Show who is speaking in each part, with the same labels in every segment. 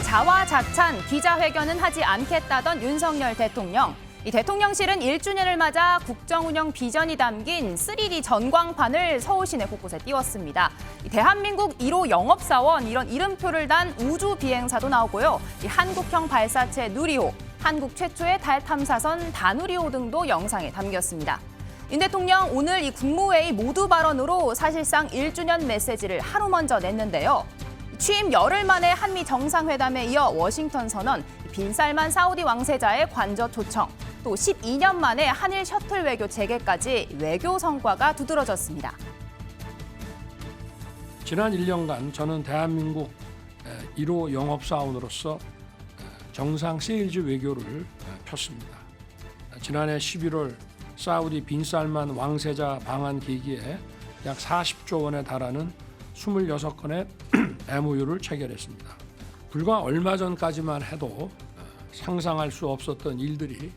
Speaker 1: 자화자찬 기자회견은 하지 않겠다던 윤석열 대통령. 이 대통령실은 1주년을 맞아 국정운영 비전이 담긴 3D 전광판을 서울 시내 곳곳에 띄웠습니다. 대한민국 1호 영업사원 이런 이름표를 단 우주 비행사도 나오고요. 이 한국형 발사체 누리호, 한국 최초의 달 탐사선 다누리호 등도 영상에 담겼습니다. 윤 대통령 오늘 이 국무회의 모두 발언으로 사실상 1주년 메시지를 하루 먼저 냈는데요. 취임 열흘 만에 한미 정상회담에 이어 워싱턴 선언, 빈살만 사우디 왕세자의 관저 초청, 또 12년 만에 한일 셔틀 외교 재개까지 외교 성과가 두드러졌습니다.
Speaker 2: 지난 1년간 저는 대한민국 1호 영업사원으로서 정상 세일즈 외교를 폈습니다. 지난해 11월 사우디 빈살만 왕세자 방한 계기에 약 40조 원에 달하는 26건의 MOU를 체결했습니다. 불과 얼마 전까지만 해도 상상할 수 없었던 일들이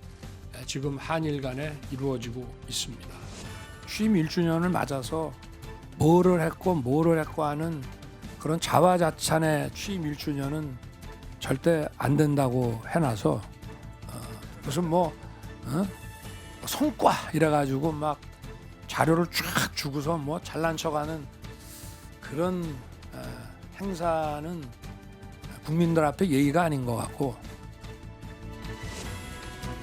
Speaker 2: 지금 한일 간에 이루어지고 있습니다. 취임 1주년을 맞아서 뭐를 했고 하는 그런 자화자찬의 취임 1주년은 절대 안 된다고 해놔서 무슨 성과 이래가지고 막 자료를 쫙 주고서 잘난 척하는 그런 행사는 국민들 앞에 예의가 아닌 것 같고.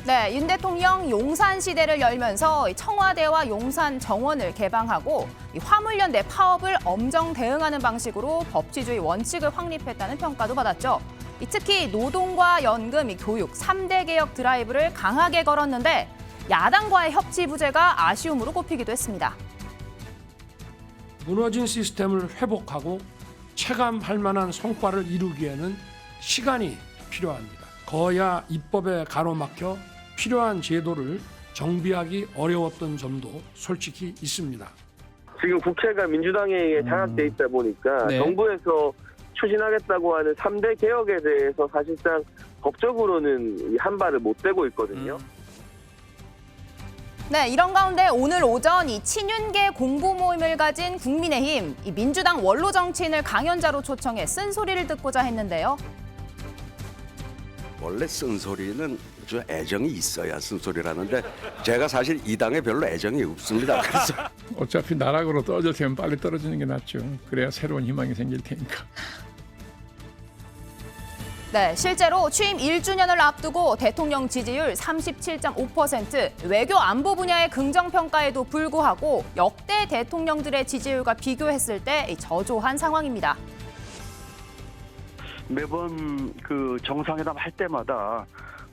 Speaker 1: 네, 윤 대통령 용산 시대를 열면서 청와대와 용산 정원을 개방하고 화물연대 파업을 엄정 대응하는 방식으로 법치주의 원칙을 확립했다는 평가도 받았죠. 특히 노동과 연금, 교육 3대 개혁 드라이브를 강하게 걸었는데 야당과의 협치 부재가 아쉬움으로 꼽히기도 했습니다.
Speaker 2: 무너진 시스템을 회복하고 체감할 만한 성과를 이루기에는 시간이 필요합니다. 거야 입법에 가로막혀 필요한 제도를 정비하기 어려웠던 점도 솔직히 있습니다.
Speaker 3: 지금 국회가 민주당에 장악돼 있다 보니까
Speaker 4: 네.
Speaker 3: 정부에서 추진하겠다고 하는 3대 개혁에 대해서 사실상 법적으로는 한 발을 못 떼고 있거든요.
Speaker 1: 네, 이런 가운데 오늘 오전 이 친윤계 공보 모임을 가진 국민의힘, 이 민주당 원로 정치인을 강연자로 초청해 쓴소리를 듣고자 했는데요.
Speaker 5: 원래 쓴소리는 저 애정이 있어야 쓴소리라는데 제가 사실 이 당에 별로 애정이 없습니다. 그래서
Speaker 6: 어차피 나락으로 떨어질 테면 빨리 떨어지는 게 낫죠. 그래야 새로운 희망이 생길 테니까.
Speaker 1: 네, 실제로 취임 1주년을 앞두고 대통령 지지율 37.5%, 외교 안보 분야의 긍정평가에도 불구하고 역대 대통령들의 지지율과 비교했을 때 저조한 상황입니다.
Speaker 7: 매번 그 정상회담 할 때마다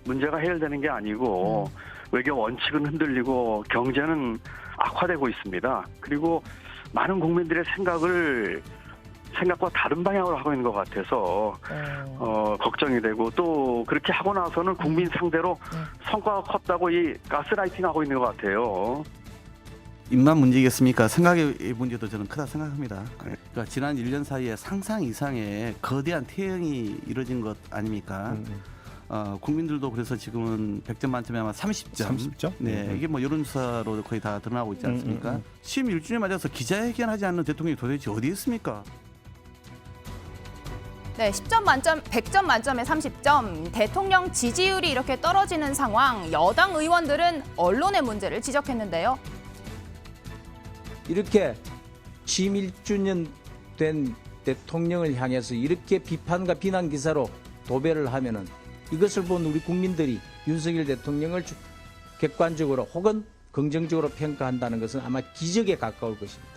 Speaker 7: 문제가 해결되는 게 아니고 외교 원칙은 흔들리고 경제는 악화되고 있습니다. 그리고 많은 국민들의 생각과 다른 방향으로 하고 있는 것 같아서 걱정이 되고 또 그렇게 하고 나서는 국민 상대로 성과가 컸다고 이 가스라이팅하고 있는 것 같아요.
Speaker 4: 입만 문제겠습니까? 생각의 문제도 저는 크다 생각합니다. 그러니까 지난 1년 사이에 상상 이상의 거대한 퇴행이 이뤄진 것 아닙니까? 국민들도 그래서 지금은 100점 만점에 아마 30점.
Speaker 6: 30점?
Speaker 4: 네, 이게 여론조사로 거의 다 드러나고 있지 않습니까? 취임 1주년 맞아서 기자회견하지 않는 대통령이 도대체 어디 있습니까?
Speaker 1: 네, 10점 만점, 100점 만점에 30점. 대통령 지지율이 이렇게 떨어지는 상황, 여당 의원들은 언론의 문제를 지적했는데요.
Speaker 8: 이렇게 취임 1주년 된 대통령을 향해서 이렇게 비판과 비난 기사로 도배를 하면은 이것을 본 우리 국민들이 윤석열 대통령을 객관적으로 혹은 긍정적으로 평가한다는 것은 아마 기적에 가까울 것입니다.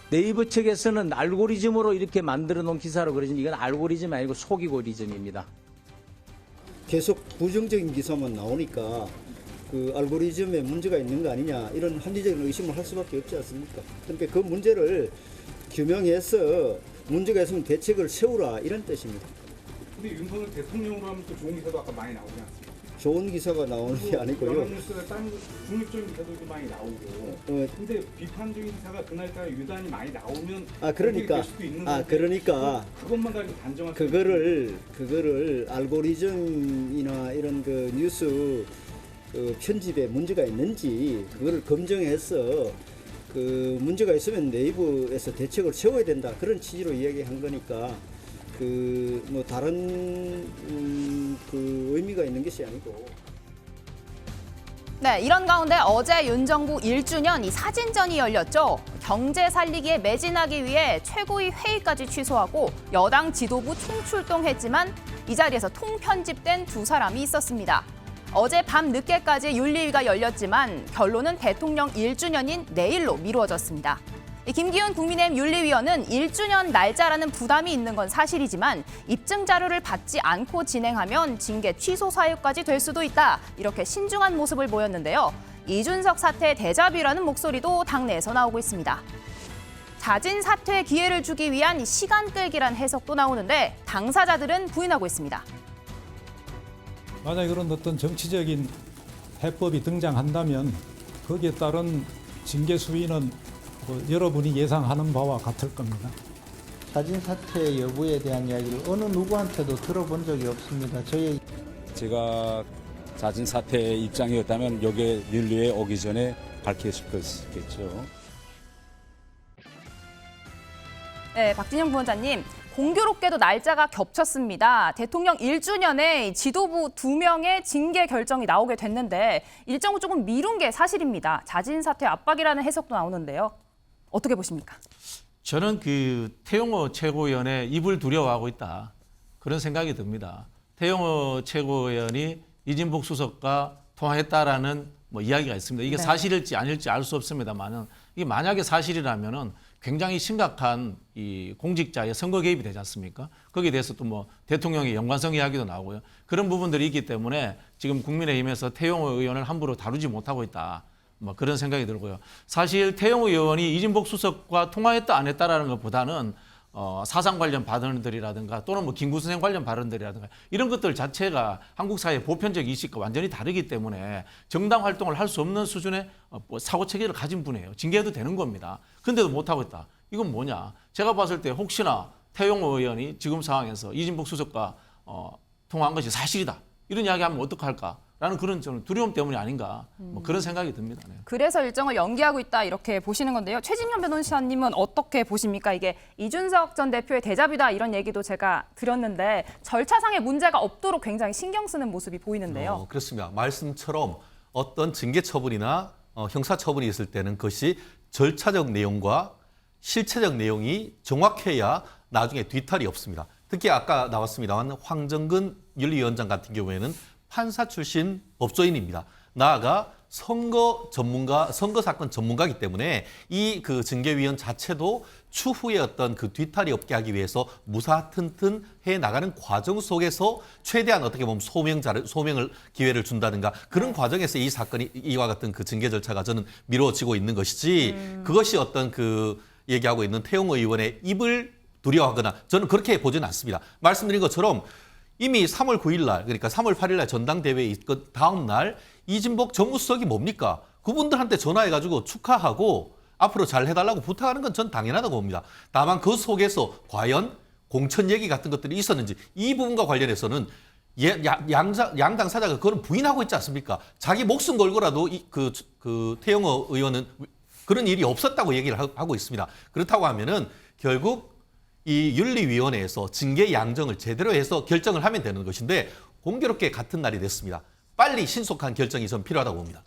Speaker 8: 네이버 측에서는 알고리즘으로 이렇게 만들어 놓은 기사로 그러지만 이건 알고리즘이 아니고 속이고리즘입니다.
Speaker 9: 계속 부정적인 기사만 나오니까 그 알고리즘에 문제가 있는 거 아니냐 이런 합리적인 의심을 할 수밖에 없지 않습니까? 그러니까 그 문제를 규명해서 문제가 있으면 대책을 세우라 이런 뜻입니다.
Speaker 10: 근데 윤석열 대통령으로 하면 또 좋은 기사도 아까 많이 나오지 않습니까?
Speaker 9: 좋은 기사가 나오는 게 아니고요.
Speaker 10: 연합뉴스에 다른 중립적인 기사도 많이 나오고. 근데 비판적인 기사가 그날따라 유단히 많이 나오면 될 수도 있는 건데.
Speaker 9: 그러니까
Speaker 10: 그것만 가지고 단정할
Speaker 9: 그거를 알고리즘이나 이런 그 뉴스 편집에 문제가 있는지 그거를 검증해서 그 문제가 있으면 네이버에서 대책을 세워야 된다 그런 취지로 이야기한 거니까 그 뭐 다른 그 의미가 있는 것이 아니고.
Speaker 1: 네, 이런 가운데 어제 윤 정부 1주년 이 사진전이 열렸죠. 경제 살리기에 매진하기 위해 최고위 회의까지 취소하고 여당 지도부 총출동했지만 이 자리에서 통편집된 두 사람이 있었습니다. 어제 밤 늦게까지 윤리위가 열렸지만 결론은 대통령 1주년인 내일로 미루어졌습니다. 김기훈 국민의힘 윤리위원은 1주년 날짜라는 부담이 있는 건 사실이지만 입증 자료를 받지 않고 진행하면 징계 취소 사유까지 될 수도 있다. 이렇게 신중한 모습을 보였는데요. 이준석 사태 대자뷰라는 목소리도 당내에서 나오고 있습니다. 자진 사퇴 기회를 주기 위한 시간 끌기란 해석도 나오는데 당사자들은 부인하고 있습니다.
Speaker 11: 만약 그런 어떤 정치적인 해법이 등장한다면 거기에 따른 징계 수위는 여러분이 예상하는 바와 같을 겁니다.
Speaker 12: 자진 사퇴 여부에 대한 이야기를 어느 누구한테도 들어본 적이 없습니다.
Speaker 13: 제가 자진 사퇴 입장이었다면 여기에 윤리에 오기 전에 밝혔을 것이겠죠.
Speaker 1: 네, 박진영 부원장님. 공교롭게도 날짜가 겹쳤습니다. 대통령 1주년에 지도부 2명의 징계 결정이 나오게 됐는데 일정을 조금 미룬 게 사실입니다. 자진 사퇴 압박이라는 해석도 나오는데요. 어떻게 보십니까?
Speaker 14: 저는 그 태용호 최고위원의 입을 두려워하고 있다. 그런 생각이 듭니다. 태용호 최고위원이 이진복 수석과 통화했다라는 이야기가 있습니다. 이게 사실일지 아닐지 알 수 없습니다만은 이게 만약에 사실이라면은 굉장히 심각한 이 공직자의 선거 개입이 되지 않습니까? 거기에 대해서 또 대통령의 연관성 이야기도 나오고요. 그런 부분들이 있기 때문에 지금 국민의힘에서 태용호 의원을 함부로 다루지 못하고 있다. 그런 생각이 들고요. 사실 태용호 의원이 이진복 수석과 통화했다 안 했다라는 것보다는 사상 관련 발언들이라든가 또는 김구선생 관련 발언들이라든가 이런 것들 자체가 한국 사회의 보편적 이식과 완전히 다르기 때문에 정당 활동을 할 수 없는 수준의 사고 체계를 가진 분이에요. 징계해도 되는 겁니다. 근데도 못하고 있다. 이건 뭐냐? 제가 봤을 때 혹시나 태용호 의원이 지금 상황에서 이진복 수석과 통화한 것이 사실이다. 이런 이야기하면 어떡할까? 라는 그런 저는 두려움 때문이 아닌가 그런 생각이 듭니다. 네.
Speaker 1: 그래서 일정을 연기하고 있다 이렇게 보시는 건데요. 최진현 변호사님은 어떻게 보십니까? 이게 이준석 전 대표의 대자뷰다 이런 얘기도 제가 드렸는데 절차상의 문제가 없도록 굉장히 신경 쓰는 모습이 보이는데요.
Speaker 15: 그렇습니다. 말씀처럼 어떤 징계 처분이나 형사 처분이 있을 때는 그것이 절차적 내용과 실체적 내용이 정확해야 나중에 뒤탈이 없습니다. 특히 아까 나왔습니다만 황정근 윤리위원장 같은 경우에는 판사 출신 법조인입니다. 나아가 선거 전문가, 선거 사건 전문가이기 때문에 이 그 징계위원 자체도 추후에 어떤 그 뒤탈이 없게 하기 위해서 무사튼튼해 나가는 과정 속에서 최대한 어떻게 보면 소명을 기회를 준다든가 그런 과정에서 이 사건이 이와 같은 그 징계 절차가 저는 미뤄지고 있는 것이지 그것이 어떤 그 얘기하고 있는 태용호 의원의 입을 두려워하거나 저는 그렇게 보지는 않습니다. 말씀드린 것처럼 이미 3월 9일 날, 그러니까 3월 8일 날 전당대회에 있던 다음 날 이진복 정무수석이 뭡니까? 그분들한테 전화해가지고 축하하고 앞으로 잘 해달라고 부탁하는 건 전 당연하다고 봅니다. 다만 그 속에서 과연 공천 얘기 같은 것들이 있었는지 이 부분과 관련해서는 양당 사자가 그걸 부인하고 있지 않습니까? 자기 목숨 걸고라도 그 태용호 의원은 그런 일이 없었다고 얘기를 하고 있습니다. 그렇다고 하면은 결국 이 윤리위원회에서 징계 양정을 제대로 해서 결정을 하면 되는 것인데 공교롭게 같은 날이 됐습니다. 빨리 신속한 결정이 좀 필요하다고 봅니다.